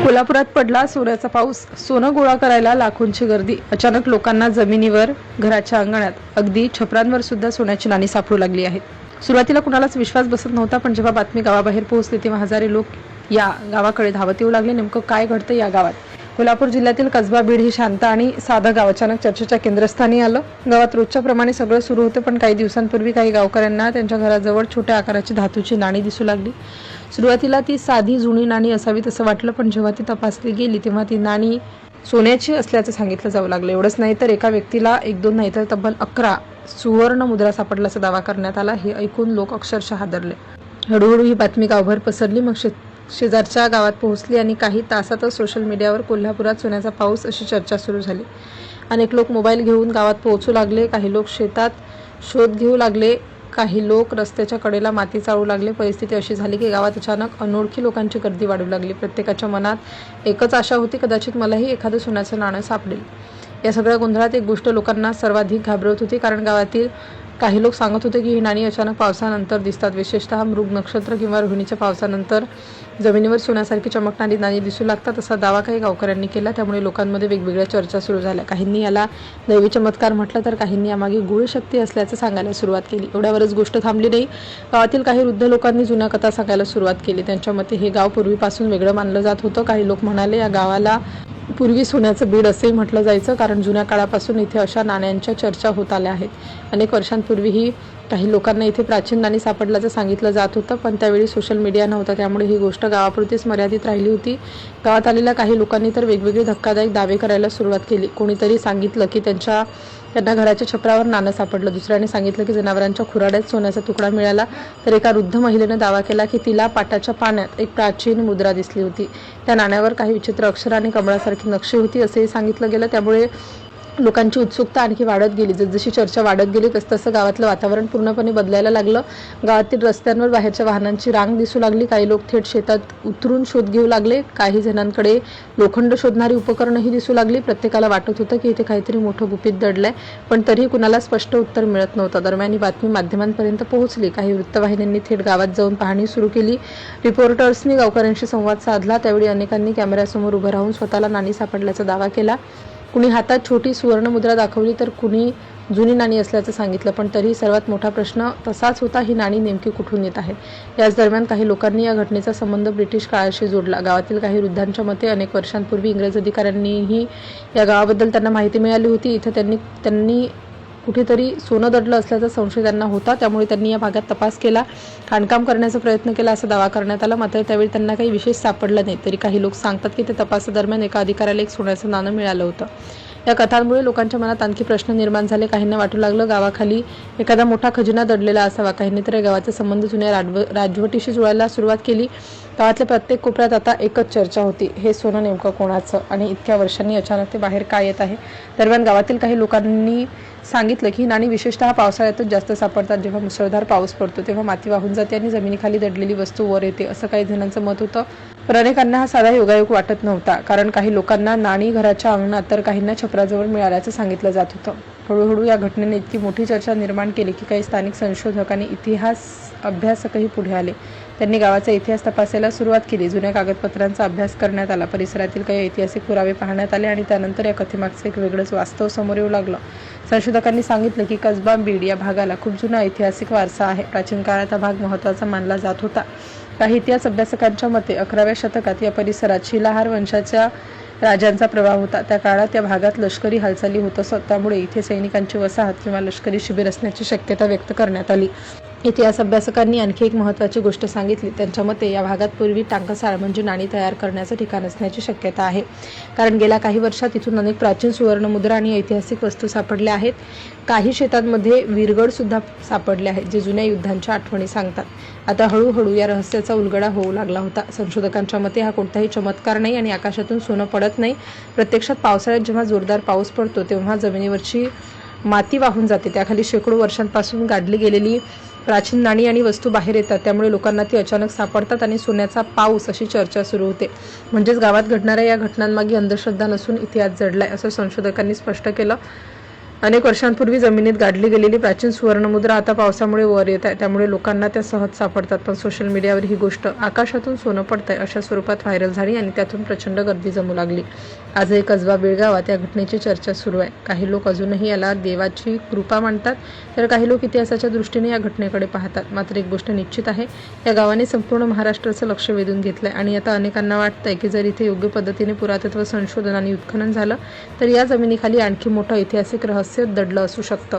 कोल्हापुरात पडला सोन्याचा पाऊस. सोनं गोळा करायला लाखोंची गर्दी. अचानक लोकांना जमिनीवर, घराच्या अंगणात, अगदी छपरांवर सुद्धा सोन्याची नाणी सापडू लागली आहेत. सुरुवातीला कुणालाच विश्वास बसत नव्हता, पण जेव्हा बातमी गावाबाहेर पोहोचली तेव्हा हजारो लोक या गावाकडे धावत येऊ लागले. नेमकं काय घडतं या गावात? कोल्हापूर जिल्ह्यातील कसबा बीड हे शांत आणि साधं गाव अचानक चर्चेच्या केंद्रस्थानी आलं. गावात रोजच्या प्रमाणे सगळं सुरू होतं, पण काही दिवसांपूर्वी काही गावकऱ्यांना त्यांच्या घराजवळ छोट्या आकाराची धातूची नाणी दिसू लागली. सुरुवातीला ती साधी जुनी नाणी असावीत असं वाटलं, पण जेव्हा ती तपासली गेली तेव्हा ती नाणी सोन्याची असल्याचं सांगितलं जाऊ लागलं. एवढंच नाही तर एका व्यक्तीला 1-2 नाही तर तब्बल 11 सुवर्ण मुद्रा सापडल्याचा दावा करण्यात आला. हे ऐकून लोक अक्षरशः हादरले. हळूहळू ही बातमी गावभर पसरली, मग शेजारच्या गावात पोहोचली आणि काही तासातच सोशल मीडियावर कोल्हापुरात सोन्याचा पाऊस अशी चर्चा सुरू झाली. अनेक लोक मोबाईल घेऊन गावात पोहोचू लागले, काही लोक शेतात शोध घेऊ लागले, काही लोक रस्त्याच्या कडेला माती चाळू लागले. परिस्थिती अशी झाली की गावात अचानक अनोळखी लोकांची गर्दी वाढू लागली. प्रत्येकाच्या मनात एकच आशा होती, कदाचित मलाही एखादं सोन्याचं नाणं सापडेल. या सगळ्या गोंधळात एक गोष्ट लोकांना सर्वाधिक घाबरवत होती, कारण गावातील काही लोक सांगत होते की ही नाणी अचानक पावसानंतर दिसतात. विशेषतः मृग नक्षत्र किंवा रोहिणीच्या पावसानंतर जमिनीवर सोन्यासारखी चमकणारी नाणी दिसू लागतात, असा दावा काही गावकऱ्यांनी केला. त्यामुळे लोकांमध्ये वेगवेगळ्या चर्चा सुरू झाल्या. काहींनी याला दैवी चमत्कार म्हटलं, तर काहींनी यामागे गूढ शक्ती असल्याचं सांगायला सुरुवात केली. एवढ्यावरच गोष्ट थांबली नाही. गावातील काही वृद्ध लोकांनी जुन्या कथा सांगायला सुरुवात केली. त्यांच्या मते हे गाव पूर्वीपासून वेगळं मानलं जात होतं. काही लोक म्हणाले या गावाला पूर्वी सोन्याचं बीड असेही म्हटलं जायचं, कारण जुन्या काळापासून इथे अशा नाण्यांच्या चर्चा होत आल्या आहेत. अनेक वर्षांपूर्वीही काही लोकांना इथे प्राचीन नाणी सापडल्याचं सांगितलं जात होतं, पण त्यावेळी सोशल मीडिया नव्हता, त्यामुळे ही गोष्ट गावापुरतीच मर्यादित राहिली होती. गावात आलेल्या काही लोकांनी तर वेगवेगळे धक्कादायक दावे करायला सुरुवात केली. कोणीतरी सांगितलं की त्यांना घराच्या छपरावर नाणं सापडलं. दुसऱ्याने सांगितलं की जनावरांच्या खुराड्यात सोन्याचा तुकडा मिळाला. तर एका वृद्ध महिलेनं दावा केला की तिला पाटाच्या पाण्यात एक प्राचीन मुद्रा दिसली होती. त्या नाण्यावर काही विचित्र अक्षर आणि कमळासारखी नक्षी होती असेही सांगितलं गेलं. त्यामुळे लोकांची उत्सुकता आणखी वाढत गेली. जसजशी चर्चा वाढत गेली तसतसं गावातलं वातावरण पूर्णपणे बदलायला लागलं. गावातील रस्त्यांवर बाहेरच्या वाहनांची रांग दिसू लागली. काही लोक थेट शेतात उतरून शोध घेऊ लागले. काही जणांकडे लोखंड शोधणारी उपकरणंही दिसू लागली. प्रत्येकाला वाटत होतं की इथे काहीतरी मोठं गुपित दडलंय, पण तरीही कुणाला स्पष्ट उत्तर मिळत नव्हतं. दरम्यान ही बातमी माध्यमांपर्यंत पोहोचली. काही वृत्तवाहिन्यांनी थेट गावात जाऊन पाहणी सुरू केली. रिपोर्टर्सनी गावकऱ्यांशी संवाद साधला. त्यावेळी अनेकांनी कॅमेऱ्यासमोर उभं राहून स्वतःला नाणी सापडल्याचा दावा केला. कुणी हातात छोटी सुवर्ण मुद्रा दाखवली, तर कुणी जुनी नाणी असल्याचं सांगितलं. पण तरीही सर्वात मोठा प्रश्न तसाच होता, ही नाणी नेमकी कुठून येत आहेत. याच दरम्यान काही लोकांनी या घटनेचा संबंध ब्रिटिश काळाशी जोडला. गावातील काही वृद्धांच्या मते अनेक वर्षांपूर्वी इंग्रज अधिकाऱ्यांनीही या गावाबद्दल त्यांना माहिती मिळाली होती. इथं त्यांनी कुठेतरी सोनं दडलं असल्याचा संशय त्यांना होता, त्यामुळे त्यांनी या भागात तपास केला, खाणकाम करण्याचा प्रयत्न केला असा दावा करण्यात आला. मात्र त्यावेळी त्यांना काही विशेष सापडलं नाही. तरी काही लोक सांगतात की त्या तपासादरम्यान एका अधिकाऱ्याला एक सोन्याचं नाणं मिळालं होतं. या कथांमुळे लोकांच्या मनात आणखी प्रश्न निर्माण झाले. काहींना वाटू लागलं गावाखाली एखादा मोठा खजिना दडलेला असावा. काहींनी तर या गावाचे संबंध जुन्या राजवटीशी जुळायला सुरुवात केली. गावातल्या प्रत्येक कोपऱ्यात आता एकच चर्चा होती, हे सोनं नेमकं कोणाचं आणि इतक्या वर्षांनी अचानक ते बाहेर काय येत आहे. दरम्यान गावातील काही लोकांनी सांगितलं की ही नाणी विशेषतः पावसाळ्यातच जास्त सापडतात. जेव्हा मुसळधार पाऊस पडतो तेव्हा माती वाहून जाते आणि जमिनीखाली दडलेली वस्तू वर येते, असं काही जणांचं मत होतं. पण अनेकांना हा साधा योगायोग वाटत नव्हता, कारण काही लोकांना नाणी घराच्या अंगणात तर काहींना छपराजवळ मिळाल्याचं सांगितलं जात होतं. हळूहळू या घटनेने इतकी मोठी चर्चा निर्माण केली की काही स्थानिक संशोधक आणि इतिहास अभ्यासकही पुढे आले. त्यांनी गावाचा इतिहास तपासायला सुरुवात केली. जुन्या कागदपत्रांचा अभ्यास करण्यात आला. परिसरातील काही ऐतिहासिक पुरावे पाहण्यात आले आणि त्यानंतर या कथेमागचं एक वेगळंच वास्तव समोर येऊ लागलं. संशोधकांनी सांगितलं की कसबा बीड या भागाला खूप जुना ऐतिहासिक वारसा आहे. प्राचीन काळात हा भाग महत्त्वाचा मानला जात होता. काही इतिहास अभ्यासकांच्या मते 11व्या शतकात या परिसरात शिलाहार वंशाच्या राजांचा प्रभाव होता. त्या काळात या भागात लष्करी हालचाली होत असत, त्यामुळे इथे सैनिकांची वसाहत किंवा लष्करी शिबिर असण्याची शक्यता व्यक्त करण्यात आली. इतिहास अभ्यासकांनी आणखी एक महत्त्वाची गोष्ट सांगितली. त्यांच्या मते या भागात पूर्वी टांकसाळ म्हणजे नाणी तयार करण्याचं ठिकाण असण्याची शक्यता आहे, कारण गेल्या काही वर्षात इथून अनेक प्राचीन सुवर्णमुद्रा आणि ऐतिहासिक वस्तू सापडल्या आहेत. काही शेतांमध्ये वीरगड सुद्धा सापडले आहेत, जे जुन्या युद्धांच्या आठवणी सांगतात. आता हळूहळू या रहस्याचा उलगडा होऊ लागला होता. संशोधकांच्या मते हा कोणताही चमत्कार नाही आणि आकाशातून सोनं पडत नाही. प्रत्यक्षात पावसाळ्यात जेव्हा जोरदार पाऊस पडतो तेव्हा जमिनीवरची माती वाहून जाते. त्याखाली शेकडो वर्षांपासून गाडली गेलेली प्राचीन नाणी आणि वस्तू बाहेर येतात. त्यामुळे लोकांना ती अचानक सापडतात आणि सोन्याचा पाऊस अशी चर्चा सुरू होते. म्हणजेच गावात घडणाऱ्या या घटनांमागे अंधश्रद्धा नसून इतिहास जडलाय, असं संशोधकांनी स्पष्ट केलं. अनेक वर्षांपूर्वी जमिनीत गाडली गेलेली प्राचीन सुवर्णमुद्रा आता पावसामुळे वर येत आहे, त्यामुळे लोकांना त्या सहज सापडतात. पण सोशल मीडियावर ही गोष्ट आकाशातून सोनं पडतंय अशा स्वरूपात व्हायरल झाली आणि त्यातून प्रचंड गर्दी जमू लागली. आजही कसबा बेळगावात या घटनेची चर्चा सुरू आहे. काही लोक अजूनही याला देवाची कृपा मानतात, तर काही लोक इतिहासाच्या दृष्टीने या घटनेकडे पाहतात. मात्र एक गोष्ट निश्चित आहे, या गावाने संपूर्ण महाराष्ट्राचं लक्ष वेधून घेतलंय आणि आता अनेकांना वाटतंय की जर इथे योग्य पद्धतीने पुरातत्व संशोधन आणि उत्खनन झालं तर या जमिनीखाली आणखी मोठं ऐतिहासिक रहस्य दडलं असू शकतं.